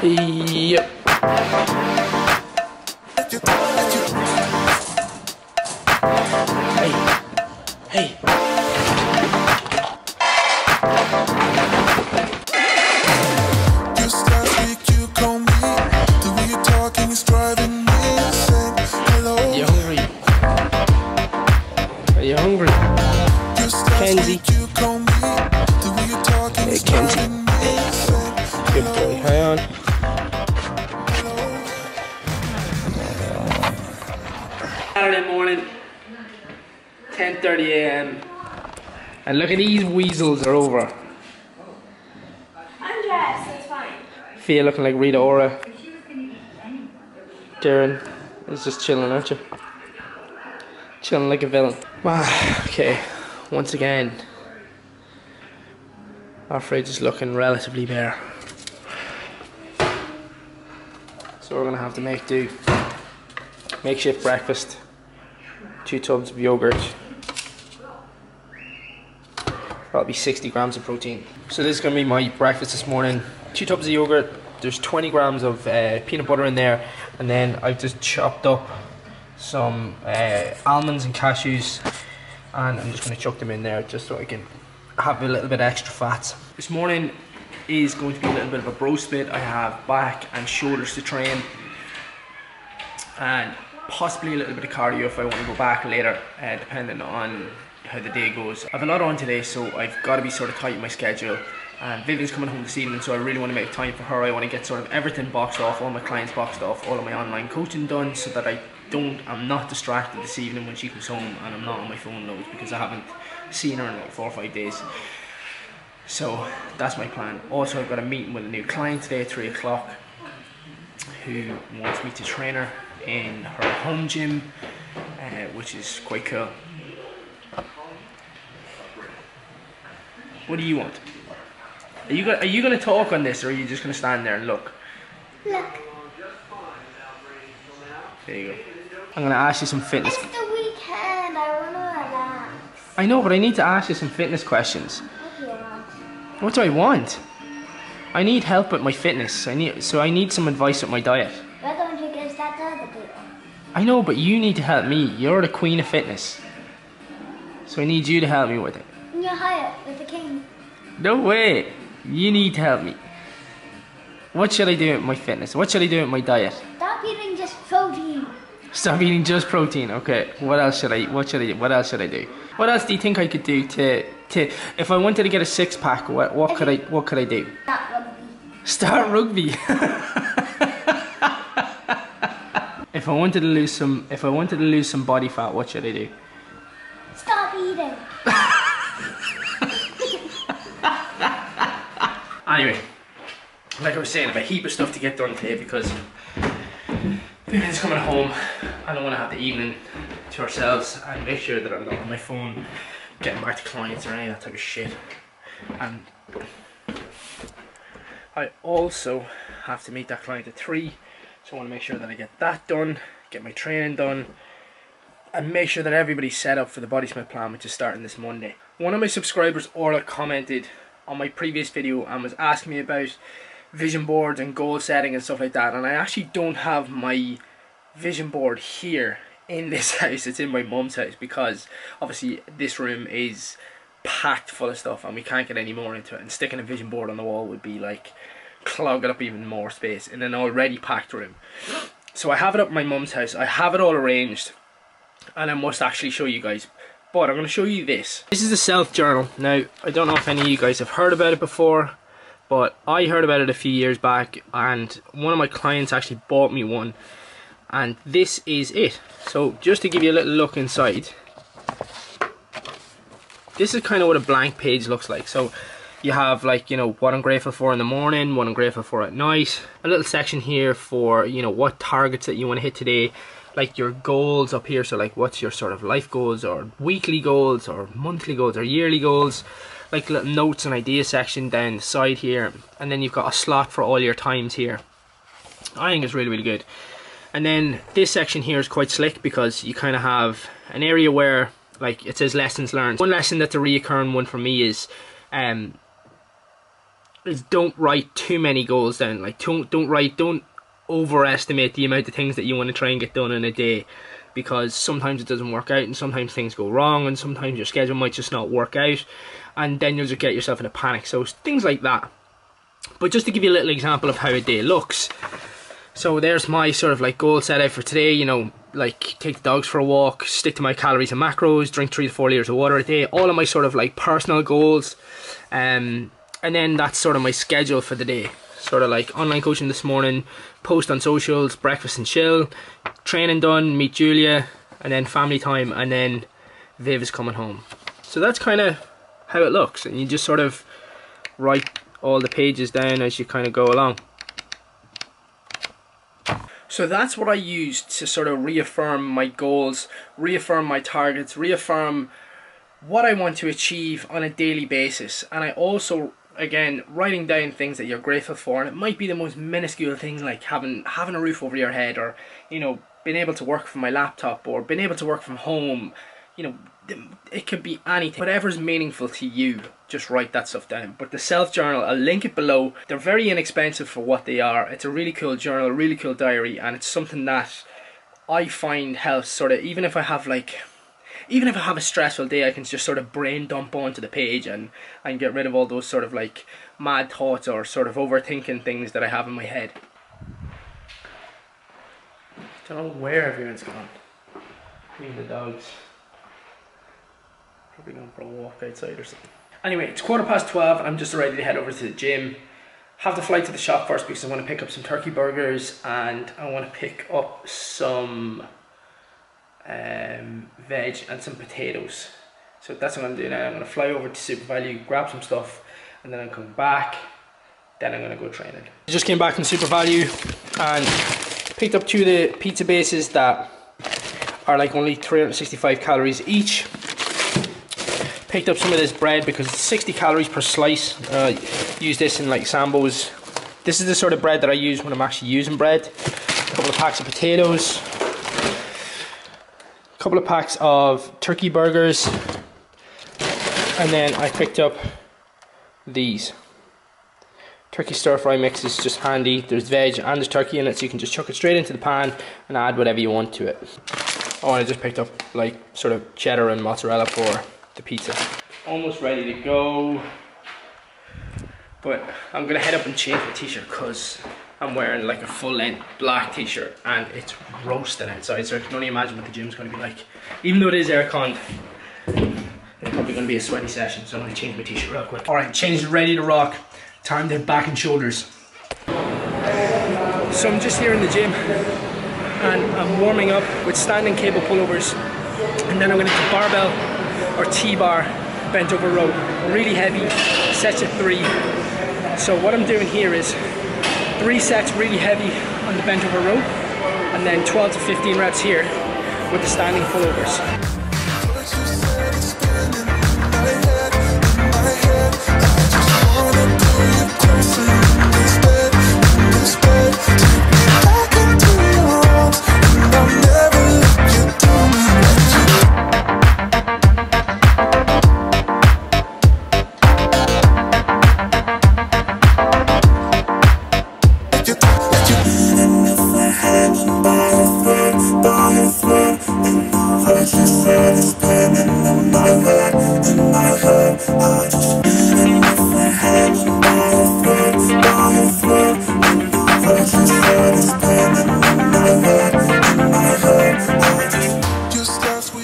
Yep. Hey. Just last week you called me. The way you're talking is driving me insane. Hello. Are you hungry? Are you hungry? Just last Kenzie. week you called me. The way you're talking is driving me insane. Good boy. Hang on. Saturday morning, 10:30 AM, and look at these weasels are over. I'm dressed, so it's fine. Fia looking like Rita Ora. Darren is just chilling, aren't you? Chilling like a villain. Wow. Okay. Once again, our fridge is looking relatively bare, so we're gonna have to make do. Makeshift breakfast. 2 tubs of yogurt. Probably 60 grams of protein. So this is going to be my breakfast this morning. 2 tubs of yogurt. There's 20 grams of peanut butter in there, and then I've just chopped up some almonds and cashews, and I'm just going to chuck them in there just so I can have a little bit extra fats. This morning is going to be a little bit of a bro split. I have back and shoulders to train, and possibly a little bit of cardio if I want to go back later, depending on how the day goes. I have a lot on today, so I've got to be sort of tight in my schedule. And Vivian's coming home this evening, so I really want to make time for her. I want to get sort of everything boxed off, all my clients boxed off, all of my online coaching done, so that I'm not distracted this evening when she comes home, and I'm not on my phone loads because I haven't seen her in like 4 or 5 days. So that's my plan. Also, I've got a meeting with a new client today at 3 o'clock who wants me to train her in her home gym, which is quite cool. What do you want? Are you going to talk on this, or are you just going to stand there and look? Look. There you go. I'm going to ask you some fitness. It's the weekend, I want to relax. I know, but I need to ask you some fitness questions. What do you want? What do I want? I need help with my fitness. I need some advice with my diet. Why don't you give that to other people? I know, but you need to help me. You're the queen of fitness, so I need you to help me with it. And you're higher with the king. No way. You need to help me. What should I do with my fitness? What should I do with my diet? Stop eating just protein. Stop eating just protein. Okay. What else should I eat? What else should I do? What else do you think I could do to if I wanted to get a 6-pack? What could I do? Stop rugby. Start rugby. If I wanted to lose some body fat, what should I do? Stop eating. Anyway, like I was saying, I have a heap of stuff to get done today because Vivian's coming home. I don't want to have the evening to ourselves and make sure that I'm not on my phone getting back to clients or any of that type of shit. And I also have to meet that client at 3, so I want to make sure that I get that done, get my training done, and make sure that everybody's set up for the BodySmyth plan, which is starting this Monday. One of my subscribers, Orla, commented on my previous video and was asking me about vision boards and goal setting and stuff like that, and I actually don't have my vision board here in this house. It's in my mum's house because obviously this room is packed full of stuff and we can't get any more into it, and sticking a vision board on the wall would be like clogging up even more space in an already packed room. So I have it up in my mum's house. I have it all arranged and I must actually show you guys. But I'm going to show you this. This is a self journal. Now, I don't know if any of you guys have heard about it before, but I heard about it a few years back, and one of my clients actually bought me one, and this is it. So just to give you a little look inside, this is kind of what a blank page looks like. So you have, like, you know, what I'm grateful for in the morning, what I'm grateful for at night, a little section here for, you know, what targets that you want to hit today, like your goals up here. So like what's your sort of life goals or weekly goals or monthly goals or yearly goals, like little notes and idea section down the side here, and then you've got a slot for all your times here. I think it's really, really good. And then this section here is quite slick because you kind of have an area where, like, it says lessons learned. One lesson that's a reoccurring one for me is is don't write too many goals down. Like don't overestimate the amount of things that you want to try and get done in a day, because sometimes it doesn't work out and sometimes things go wrong and sometimes your schedule might just not work out, and then you'll just get yourself in a panic. So things like that. But just to give you a little example of how a day looks, so there's my sort of like goal set out for today. You know, like take the dogs for a walk, stick to my calories and macros, drink 3 to 4 liters of water a day, all of my sort of like personal goals, and then that's sort of my schedule for the day. Sort of like online coaching this morning, post on socials, breakfast and chill, training done, meet Julia, and then family time, and then Viv is coming home. So that's kind of how it looks, and you just sort of write all the pages down as you kind of go along. So that's what I use to sort of reaffirm my goals, reaffirm my targets, reaffirm what I want to achieve on a daily basis. And I also, again, writing down things that you're grateful for, and it might be the most minuscule things, like having a roof over your head, or, you know, being able to work from my laptop, or being able to work from home. You know, it could be anything, whatever's meaningful to you. Just write that stuff down. But the self journal, I'll link it below. They're very inexpensive for what they are. It's a really cool journal, a really cool diary, and it's something that I find helps sort of, even if I have a stressful day, I can just sort of brain dump onto the page and get rid of all those sort of like mad thoughts or sort of overthinking things that I have in my head. Don't know where everyone's gone. Me and the dogs. Probably going for a walk outside or something. Anyway, it's 12:15. I'm just ready to head over to the gym. Have to fly to the shop first because I want to pick up some turkey burgers and I want to pick up some veg and some potatoes. So that's what I'm doing now. I'm going to fly over to Super Value, grab some stuff, and then I'm coming back. Then I'm going to go training. I just came back from Super Value and picked up 2 of the pizza bases that are like only 365 calories each. Picked up some of this bread because it's 60 calories per slice. Use this in like Sambo's. This is the sort of bread that I use when I'm actually using bread. A couple of packs of potatoes. A couple of packs of turkey burgers. And then I picked up these. Turkey stir fry mix is just handy. There's veg and there's turkey in it, so you can just chuck it straight into the pan and add whatever you want to it. Oh, and I just picked up like sort of cheddar and mozzarella for the pizza. Almost ready to go, but I'm gonna head up and change my t-shirt because I'm wearing like a full length black t-shirt and it's roasting outside, so I can only imagine what the gym's gonna be like. Even though it is air-conned, it's probably gonna be a sweaty session, so I'm gonna change my t-shirt real quick. Alright, changed, ready to rock. Time to back and shoulders. So I'm just here in the gym and I'm warming up with standing cable pullovers, and then I'm gonna do barbell or T-bar bent over row, really heavy, sets of 3. So what I'm doing here is 3 sets really heavy on the bent over row, and then 12 to 15 reps here with the standing pullovers.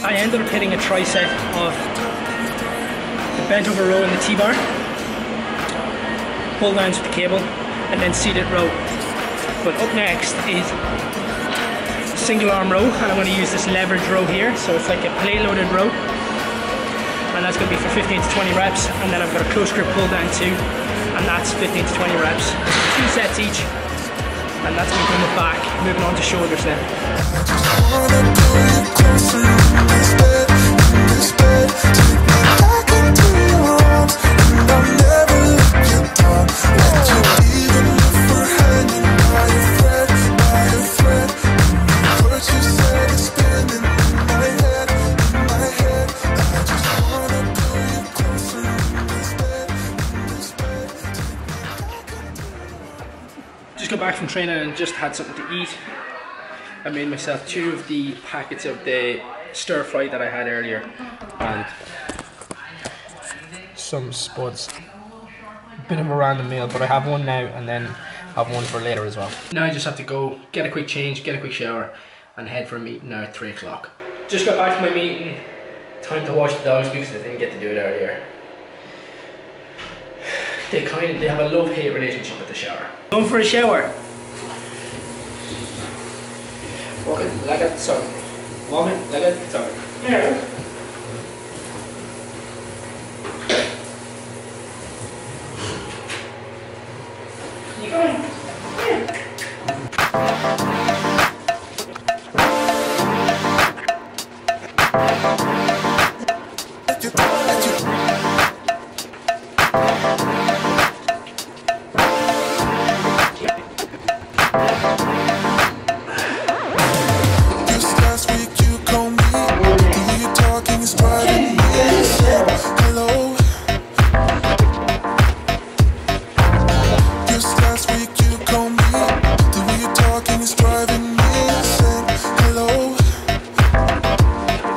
I ended up hitting a tricep of the bent over row and the T-bar, pull downs with the cable, and then seated row. But up next is single arm row, and I'm going to use this leverage row here, so it's like a plate loaded row, and that's going to be for 15 to 20 reps, and then I've got a close grip pull down too, and that's 15 to 20 reps, 2 sets each, and that's going to come back, moving on to shoulders then. back from training and just had something to eat. I made myself 2 of the packets of the stir fry that I had earlier and some spuds. Bit of a random meal, but I have one now and then have one for later as well. Now I just have to go get a quick change, get a quick shower and head for a meeting now at 3 o'clock. Just got back from my meeting. Time to wash the dogs because I didn't get to do it earlier. They have a love-hate relationship with the shower. Going for a shower. Walking like a son. Walking like a son. Yeah. You going? Yeah. Just last week you called me. The way you're talking is driving me insane. Hello. Just last week you called me. The way you're talking is driving me insane. Hello.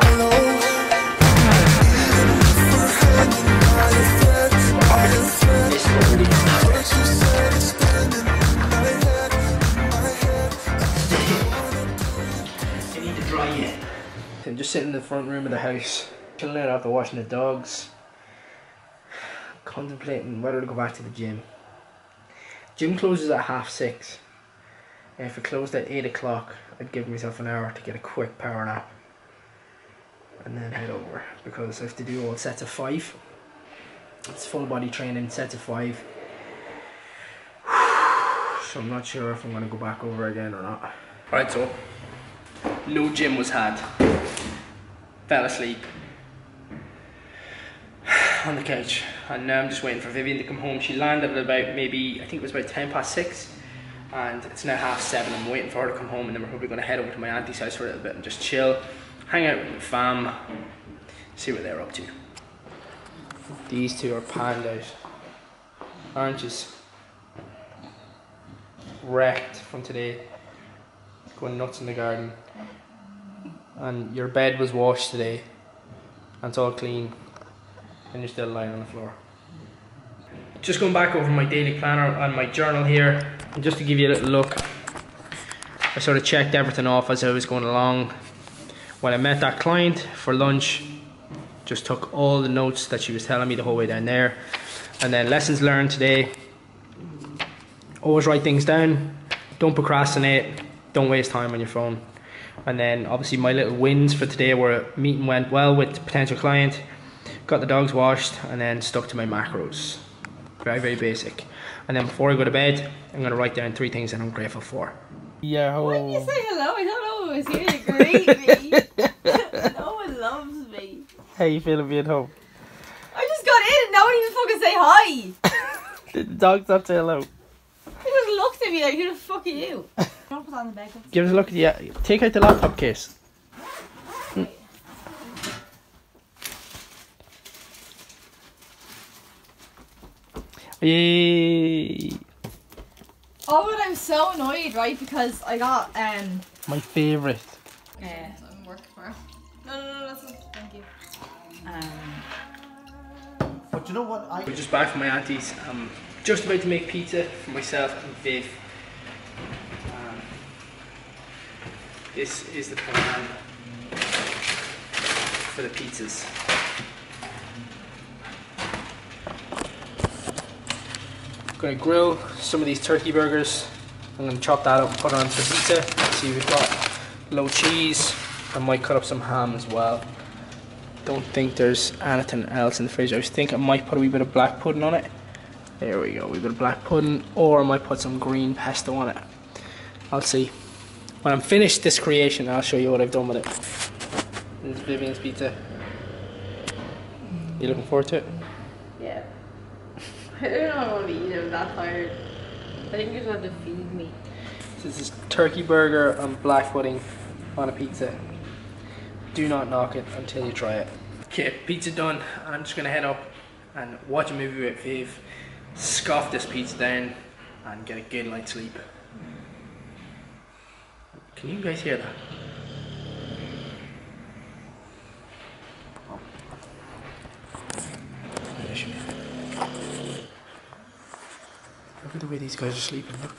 Hello. Even if we're hanging by a thread, what you said is spinning in my head, I need to dry it. I'm just sitting in the front room of the house, chilling out after washing the dogs, contemplating whether to go back to the gym. Gym closes at 6:30. If it closed at 8 o'clock, I'd give myself an hour to get a quick power nap and then head over because I have to do all sets of 5. It's full body training, sets of 5. So I'm not sure if I'm going to go back over again or not. Alright, so no gym was had. Fell asleep on the couch and now I'm just waiting for Vivian to come home. She landed at about maybe, I think it was about 6:10 and it's now 7:30. I'm waiting for her to come home and then we're probably going to head over to my auntie's house for a little bit and just chill, hang out with the fam, see what they're up to. These two are panned out. Oranges. Wrecked from today. Going nuts in the garden. And your bed was washed today. And it's all clean. And you're still lying on the floor. Just going back over my daily planner and my journal here. And just to give you a little look. I sort of checked everything off as I was going along. When I met that client for lunch, just took all the notes that she was telling me the whole way down there. And then lessons learned today. Always write things down. Don't procrastinate. Don't waste time on your phone. And then obviously my little wins for today were a meeting went well with a potential client. Got the dogs washed and then stuck to my macros. Very, very basic. And then before I go to bed, I'm going to write down 3 things that I'm grateful for. Yeah. Why didn't you say hello? I don't know who was here to greet me. No one loves me. How you feeling being home? I just got in and no one even fucking say hi. Did the dogs not say hello? They just looked at me like, who the fuck are you? Don't put on the bed. Give us a look at the... Take out the laptop case. Yay! Oh, but I'm so annoyed, right? Because I got My favourite. I'm working tomorrow. No, that's not. Thank you. But you know what? We're just back from my auntie's. I'm just about to make pizza for myself and Viv. This is the plan for the pizzas. I'm going to grill some of these turkey burgers. I'm going to chop that up and put it onto the pizza. See, we've got low cheese. I might cut up some ham as well. Don't think there's anything else in the fridge. I was thinking I might put a wee bit of black pudding on it. There we go, a wee bit of black pudding, or I might put some green pesto on it. I'll see. When I'm finished this creation, I'll show you what I've done with it. This is Vivian's pizza. You looking forward to it? Yeah. I don't know if I want to eat it. I'm that tired. I think you just have to feed me. This is turkey burger and black pudding on a pizza. Do not knock it until you try it. Okay, pizza done. I'm just gonna head up and watch a movie with Viv, scoff this pizza down and get a good night's sleep. Can you guys hear that? Look at the way these guys are sleeping. Look.